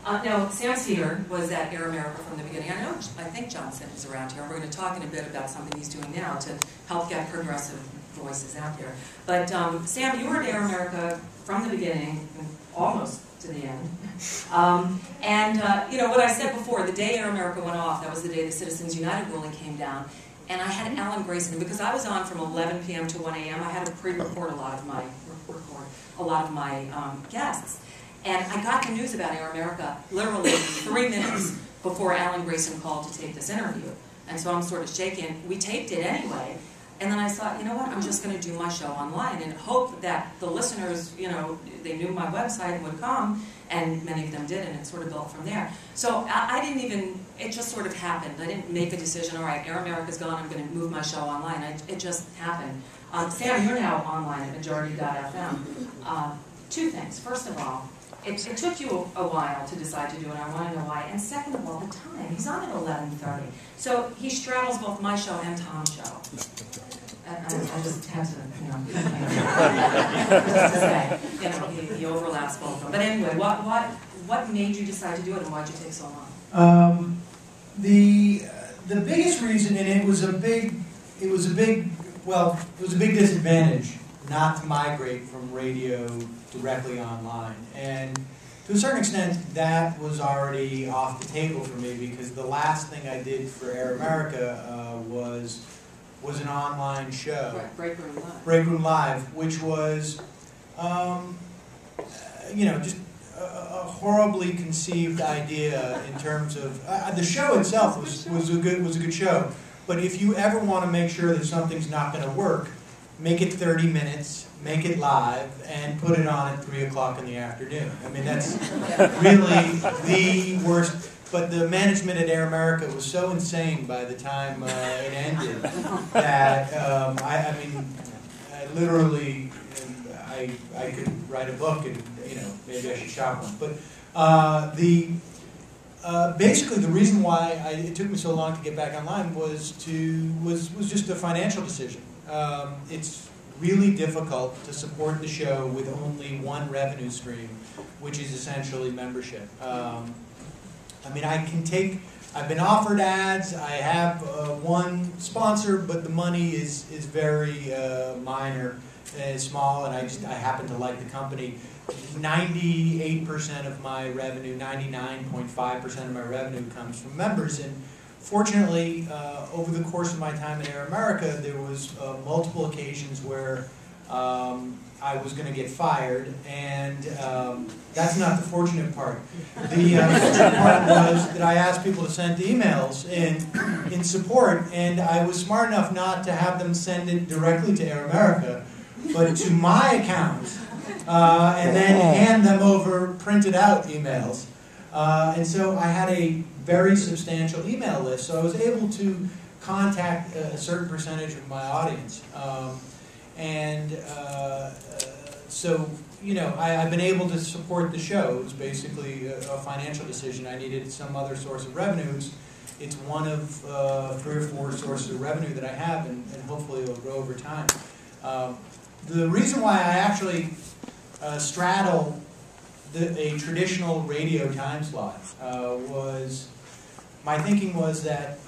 Now, Sam Seder was at Air America from the beginning. I think Johnson is around here. We're going to talk in a bit about something he's doing now to help get progressive voices out there. But Sam, you were at Air America from the beginning, almost to the end. You know, what I said before, the day Air America went off, that was the day the Citizens United ruling came down. And I had Alan Grayson, because I was on from 11 p.m. to 1 a.m., I had to pre-record a lot of my guests. And I got the news about Air America literally 3 minutes before Alan Grayson called to tape this interview. And so I'm sort of shaken. We taped it anyway. And then I thought, you know what, I'm just going to do my show online and hope that the listeners, you know, they knew my website and would come, and many of them did, and it sort of built from there. So I didn't even, it just sort of happened. I didn't make a decision, all right, Air America's gone, I'm going to move my show online. It just happened. Sam, you're now online at majority.fm. Two things. First of all, it took you a while to decide to do it. I want to know why. And second of all, the time. He's on at 11:30. So he straddles both my show and Tom's show. I just had to, you know, just to say, you know, he overlaps both of them. But anyway, what made you decide to do it, and why did you take so long? The biggest reason, and it was a big disadvantage not to migrate from radio directly online. And to a certain extent, that was already off the table for me, because the last thing I did for Air America was an online show. Right, Break Room Live. Break Room Live, which was, you know, just a horribly conceived idea in terms of the show itself was a good show. But if you ever want to make sure that something's not going to work, make it 30 minutes, make it live, and put it on at 3 o'clock in the afternoon. I mean, that's really the worst. But the management at Air America was so insane by the time it ended that I mean, I literally, I could write a book, and you know, maybe I should shop one. But basically, the reason why it took me so long to get back online was just a financial decision. It's really difficult to support the show with only one revenue stream, which is essentially membership. I mean, I've been offered ads, I have one sponsor, but the money is very minor and small, and I happen to like the company. 98% of my revenue, 99.5% of my revenue comes from members, and fortunately, over the course of my time at Air America, there was multiple occasions where I was going to get fired, and that's not the fortunate part. The fortunate part was that I asked people to send emails in support, and I was smart enough not to have them send it directly to Air America, but to my account, and then hand them over printed out emails. And so I had a very substantial email list, so I was able to contact a certain percentage of my audience. So, you know, I've been able to support the show. It was basically a financial decision. I needed some other source of revenue. It's one of 3 or 4 sources of revenue that I have, and hopefully it'll grow over time. The reason why I actually straddle a traditional radio time slot was, my thinking was that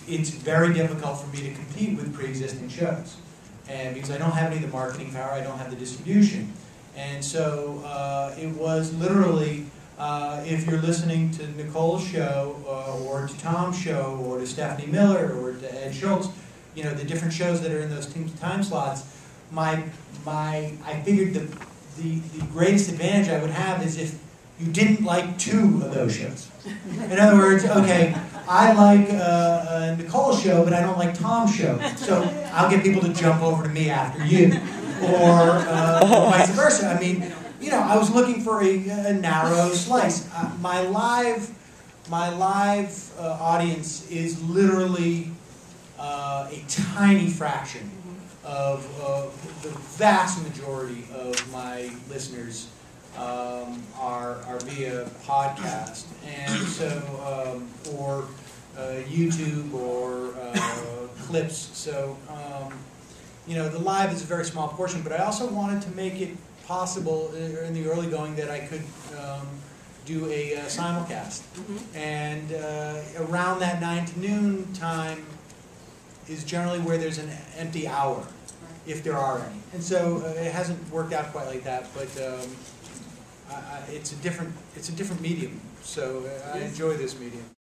it's very difficult for me to compete with pre-existing shows. And because I don't have any of the marketing power, I don't have the distribution. And so it was literally, if you're listening to Nicole's show, or to Tom's show, or to Stephanie Miller, or to Ed Schultz, you know, the different shows that are in those time slots, I figured the greatest advantage I would have is if you didn't like 2 of those shows. In other words, okay, I like Nicole's show, but I don't like Tom's show. So I'll get people to jump over to me after you, or vice versa. I mean, you know, I was looking for a narrow slice. My live audience is literally a tiny fraction of the vast majority of my listeners are via podcast, and so or YouTube or clips. So you know, the live is a very small portion, but I also wanted to make it possible in the early going that I could do a simulcast. Mhm. And around that 9 to noon time is generally where there's an empty hour, if there are any. And so it hasn't worked out quite like that, but it's a different medium. So I enjoy this medium.